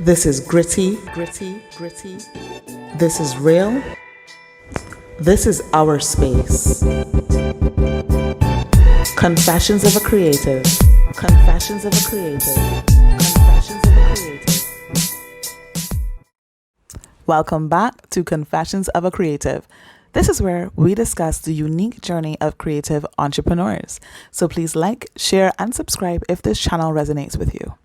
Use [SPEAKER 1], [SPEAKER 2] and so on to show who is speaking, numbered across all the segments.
[SPEAKER 1] This is gritty. This is real. This is our space. Confessions of a creative. Confessions of a creative. Confessions of a creative. Welcome back to Confessions of a Creative. This is where we discuss the unique journey of creative entrepreneurs. So please like, share, and subscribe if this channel resonates with you.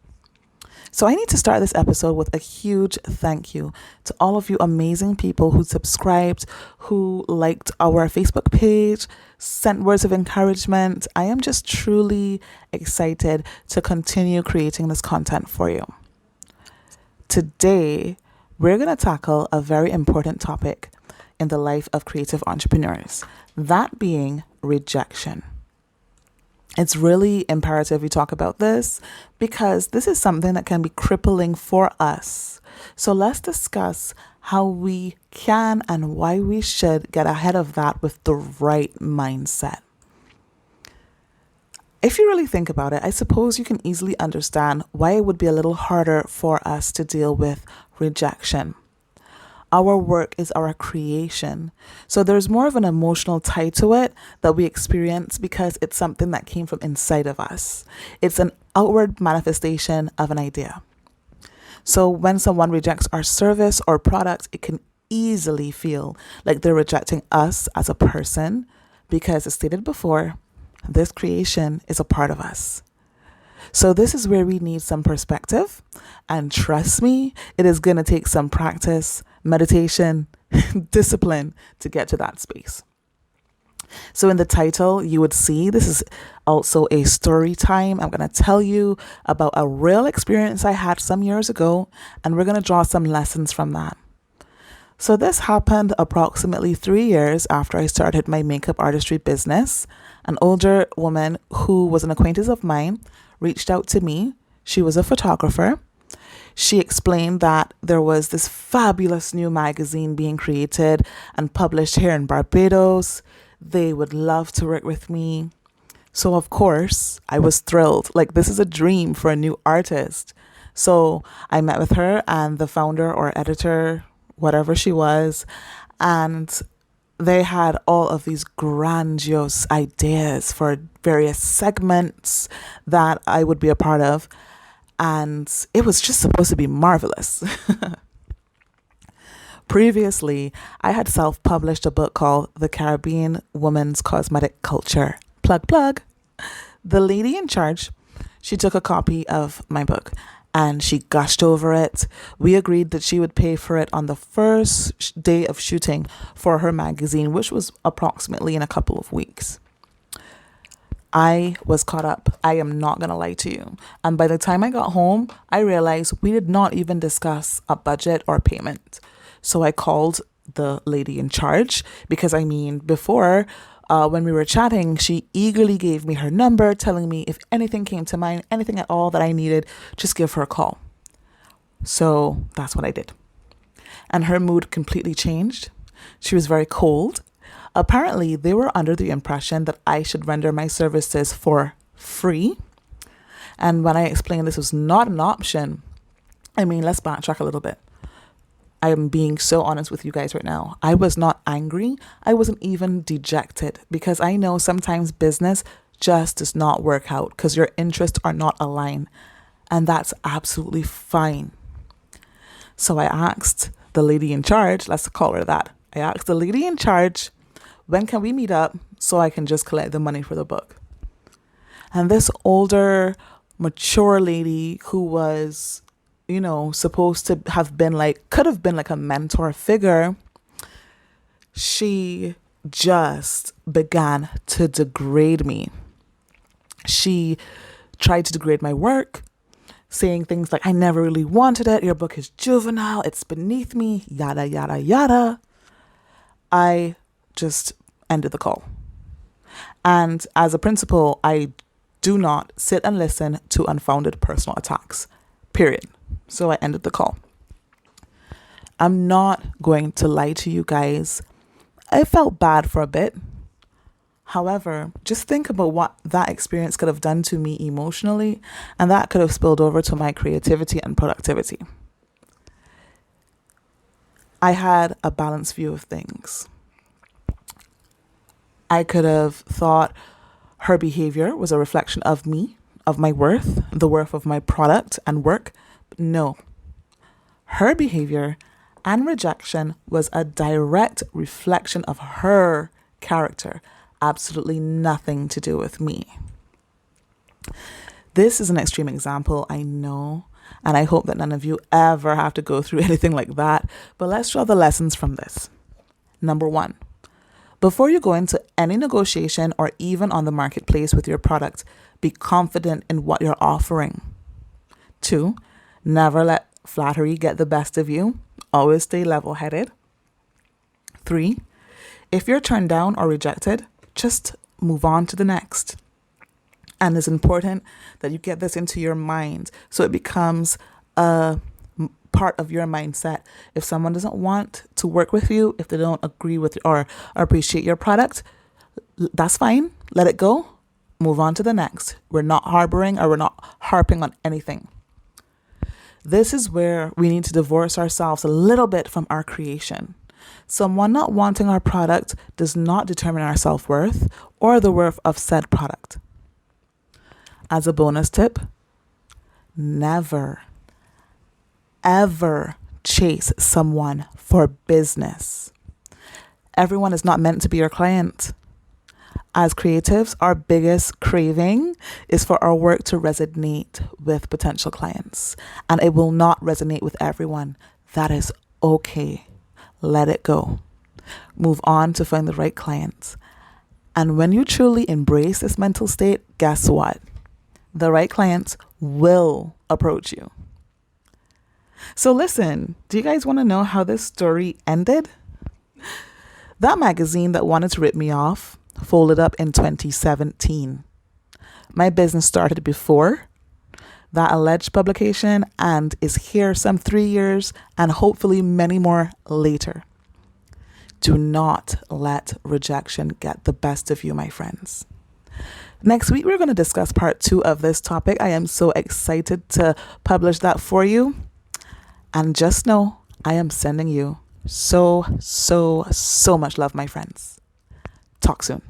[SPEAKER 1] So I need to start this episode with a huge thank you to all of you amazing people who subscribed, who liked our Facebook page, sent words of encouragement. I am just truly excited to continue creating this content for you. Today, we're going to tackle a very important topic in the life of creative entrepreneurs, that being rejection. It's really imperative we talk about this because this is something that can be crippling for us. So let's discuss how we can and why we should get ahead of that with the right mindset. If you really think about it, I suppose you can easily understand why it would be a little harder for us to deal with rejection. Our work is our creation. So there's more of an emotional tie to it that we experience because it's something that came from inside of us. It's an outward manifestation of an idea. So when someone rejects our service or product, it can easily feel like they're rejecting us as a person because, as stated before, this creation is a part of us. So this is where we need some perspective, and trust me, it is going to take some practice, meditation, discipline to get to that space. So in the title, you would see this is also a story time. I'm going to tell you about a real experience I had some years ago, and we're going to draw some lessons from that. So this happened approximately 3 years after I started my makeup artistry business. An older woman who was an acquaintance of mine reached out to me. She was a photographer. She explained that there was this fabulous new magazine being created and published here in Barbados. They would love to work with me. So of course, I was thrilled. Like, this is a dream for a new artist. So I met with her and the founder or editor, whatever she was, and they had all of these grandiose ideas for various segments that I would be a part of. And it was just supposed to be marvelous. Previously, I had self-published a book called The Caribbean Woman's Cosmetic Culture. Plug. The lady in charge, she took a copy of my book and she gushed over it. We agreed that she would pay for it on the first day of shooting for her magazine, which was approximately in a couple of weeks. I was caught up. I am not going to lie to you. And by the time I got home, I realized we did not even discuss a budget or payment. So I called the lady in charge because, before, when we were chatting, she eagerly gave me her number, telling me if anything came to mind, anything at all that I needed, just give her a call. So that's what I did. And her mood completely changed. She was very cold. Apparently, they were under the impression that I should render my services for free. And when I explained this was not an option, let's backtrack a little bit. I am being so honest with you guys right now. I was not angry. I wasn't even dejected because I know sometimes business just does not work out because your interests are not aligned. And that's absolutely fine. So I asked the lady in charge, let's call her that. I asked the lady in charge, when can we meet up so I can just collect the money for the book? And this older, mature lady who was, supposed to have been could have been like a mentor figure, she just began to degrade me. She tried to degrade my work, saying things like, I never really wanted it. Your book is juvenile. It's beneath me, yada, yada, yada. I just ended the call. And as a principal, I do not sit and listen to unfounded personal attacks, period. So I ended the call. I'm not going to lie to you guys. I felt bad for a bit. However, just think about what that experience could have done to me emotionally, and that could have spilled over to my creativity and productivity. I had a balanced view of things. I could have thought her behavior was a reflection of me, of my worth, the worth of my product and work. But no, her behavior and rejection was a direct reflection of her character, absolutely nothing to do with me. This is an extreme example, I know, and I hope that none of you ever have to go through anything like that. But let's draw the lessons from this. Number one, before you go into any negotiation or even on the marketplace with your product, be confident in what you're offering. Two, never let flattery get the best of you. Always stay level-headed. Three, if you're turned down or rejected, just move on to the next. And it's important that you get this into your mind so it becomes a part of your mindset. If someone doesn't want to work with you, if they don't agree with or appreciate your product, that's fine. Let it go. Move on to the next. We're not harboring or we're not harping on anything. This is where we need to divorce ourselves a little bit from our creation. Someone not wanting our product does not determine our self-worth or the worth of said product. As a bonus tip, never, ever chase someone for business. Everyone is not meant to be your client. As creatives, our biggest craving is for our work to resonate with potential clients, and it will not resonate with everyone. That is okay. Let it go. Move on to find the right clients. And when you truly embrace this mental state, guess what? The right clients will approach you. So listen, do you guys want to know how this story ended? That magazine that wanted to rip me off folded up in 2017. My business started before that alleged publication and is here some 3 years and hopefully many more later. Do not let rejection get the best of you, my friends. Next week, we're going to discuss part 2 of this topic. I am so excited to publish that for you. And just know, I am sending you so much love, my friends. Talk soon.